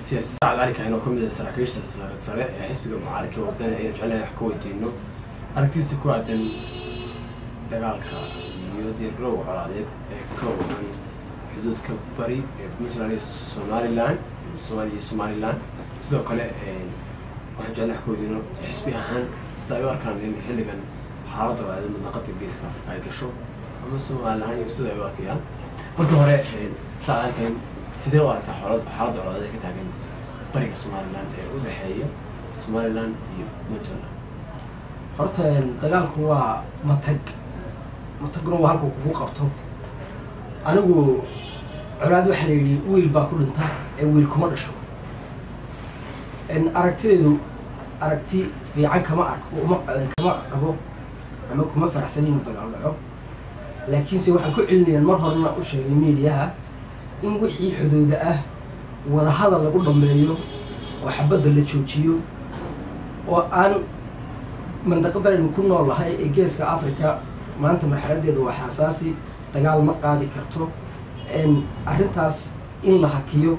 سياسة سعد علي كأنه كم من سراكيش سراء حسب المعارك وقتنا يجعلها يحكوا يدينه أركتيز كوادن دجالك يودي الرو على يد كون حدود كبري مثل سومالي لان sidoo kale waxaan jeclahay koodino xisbiyahan sida warkan in xilligan xaaladda waa manaqada geeska Afrika ay gasho ama Soomaaliland iyo sida ay arkayaan marka hore saacadkan sidee u aragtaa xaaladda coladeed ee ka taagan bariga Soomaaliland ee u dhaxeeya Soomaaliland iyo Puntland horta dagaalku waa matagro halka uu ku qabto anigu colaad waxa la yiri wiil baa ku dhinta ee wiil kuma dhasho إن أركتيدو أركتي في عن كما أبو أما كما فرحسنين وتقالوا لكن سوى عن كل اللي المرة لنا وش الميديا إن وحي حدود وهذا هذا اللي قلنا مليو وحبض اللي تشوتشيو وأن من تقدر إن كنا والله هاي إجازة كأفريقيا ما أنت مرحلة دو حساسي تقال مقادي كرتو إن أرنتاس إن لحكيو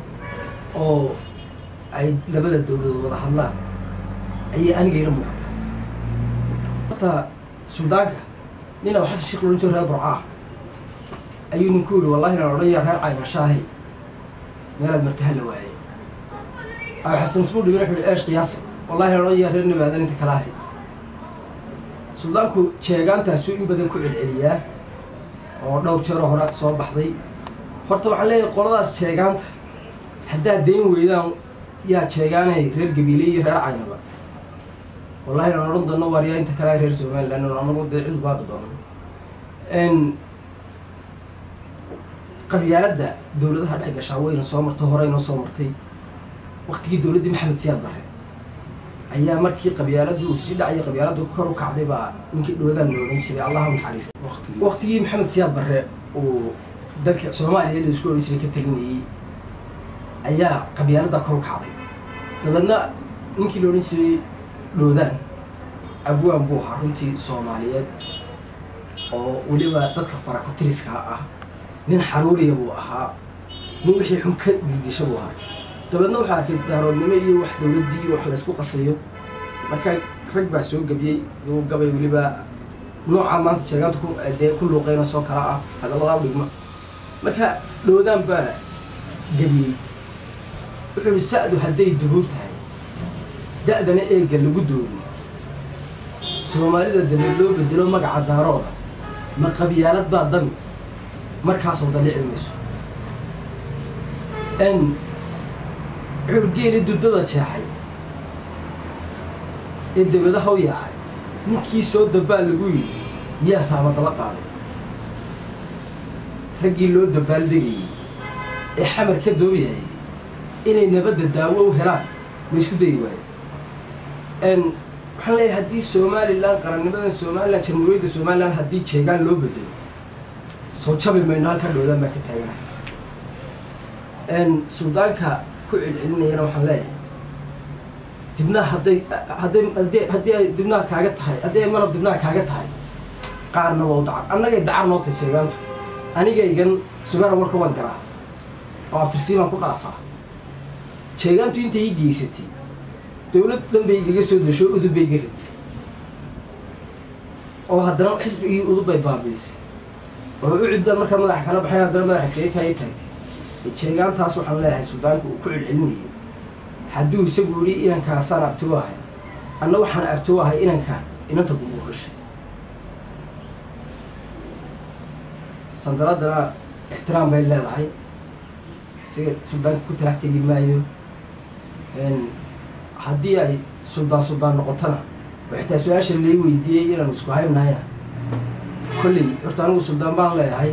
أو أي لبلد الدولة وضح الله أي أنا غير مقطع حتى السودان لنا وحس الشيخ لو نجور هذا برعاه أي نقول والله أنا رأي غير عين شاهي مالد مرتهل وعي أو حسن سبور اللي بيروح إيش قياس والله رأي غير نبي أنت كلاهي السودان كو شيغان تاسو إن بدن كل العليا أو لو تشرو هراء صوب بحضي فرتوا عليه قرضاس شيغان حدا دين ويدان يا شيغاني رير قبيلي رير عينبا والله أنا رد النوار يا أنت كلاهي رير سومال لأنه أنا رد عيد باقي دون إن قبيلة دولة هذا حاجة شعوية صامر طهرين وصامرتي وقت جي دولة دي محمد سياد بحر أيام مركي قبيلة دوسي أي قبيلة دو كرو كعدي بقى ممكن دولة نورين شري الله من حريص وقت جي محمد سياد بحر ودلك سومالي اللي يسكون يشري كتلني أيام قبيلة دا كرو كعدي طبعا ممكن نورين شري دولة أبوه حرمتي سوماليات أو ولما تذكر كتريسكا nin xaruuriya buu ahaa nin wixii xun ka dhigisho buu ahaa dabadna waxa arkay daaroodnimo iyo wax dawladii wax la isku qasayo marka rag baa soo gabiyay uu gabay waliba nooca maanta sheegaantu ku luuqeyna soo kala ah hadalada dhigma marka doodaan baa gabiyay wuxuu saadu haday duruub tahay da'dana eega lagu doodo Soomaalida dambe loo bedelo magaca daarooda ma qabiyalad baa dan markaas oo dalici mayso in urgeeli dudada jeexay ee dawladaha u yaacay ninkii soo dabaal lagu yiri yaa saamada la qaaday ragii loo dabaal degay ee xamar ka doobiyay inay nabadda daawo u helaan ma isku day waay in waxa la hadii Soomaaliland qarannimada Soomaaliland jamhuuriyadda Soomaaliland hadii jeegaan loo bedelo soo jabi mayno halka dhooda ma ka taaganahay in Suudaanka ku cilcilinayna waxaan leeyahay dibna haday dibna kaaga tahay haday marab dibna kaaga tahay qaarna waa dacar annaga dacar noo tajeegaantu aniga igan sugar warka waan garaa oo abtirsiiman ku dhaafaa jeegaantu intay ii geysatay dawlad dhanbay iga soo dasho udubay garid oo haddana xisbigii udubay baabiisay وعد مركز مدح كلام حين هذا المدح سكيك هاي تايتي الشيغان تاس وحن لها السودان وكل علمي حدو يسقولي إنك صار أبتواها أنا وحن أبتواها إنك إن أنت بقولش صندرات ده احترام بين الله هاي السودان كنت رحت لي مايو إن حدي أي سودان نقطنا وحتى سؤال اللي ويدي إلى مسكوهاي من هنا كلي ارتانو السودان بان لهي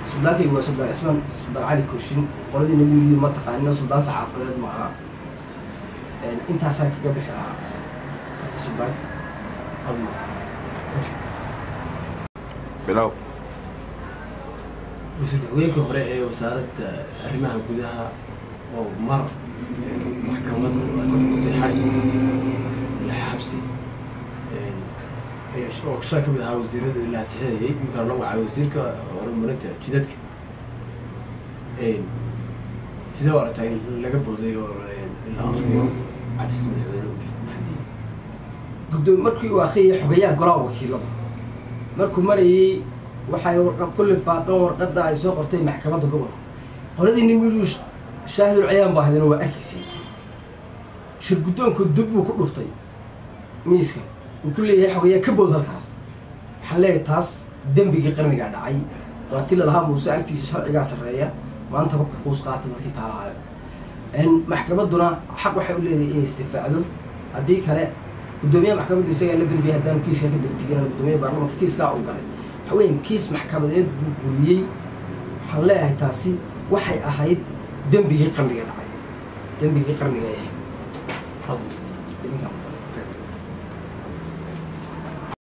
السودان كي هو سودان اسمه سودان علي كوشين ولدي نبي ما تقانينا سودان صحافة معها انت هساك قبحها السودان خلص بلاو وسيدوينك هوري وزارة arrimaha gudaha oo mar maxkamad ku xarig iyo xabsi oo shaqo mid ah wasiirada la saxeeyay marka loo wacay wasiirka horumarinta jidadka sidee u aragtaa in laga booday oo la akhriyo cafiska madaxweyne u fidiyey gudoomiye markii uu akhriyay xogayaha golaha wakiilada markuu marayay waxay kulli faaqan warqadda ay soo qortay maxkamadda gobolka qoladii nimiduu shaahidul ciyaan baa hadana waa arkaysay shir guddoonku dib buu ku dhuftay miiska uu ku leeyahay xogayaa ka bood halkaas waxaan leeyahay taas dembigii qarnigaa dhacay waa ti lalahaa muuse agtiisa sharcigaa sarreeya maantaba ku quus qaata dadkii taalahayo maxkamadduna xaq waxay u leedahay inay istifaacdo haddii kale gudoomiyaha maxkamadda isagaa la dembiyay haddaanu kiiskaa ka daba tegin gudoomiyaha baarlamanka kiiskaa u galay waxa weyan kiis maxkamadeed buu buriyey waxaan leeyahay taasi waxay ahayd dembigii qarniga dhacay dembigii qarniga ay ahayd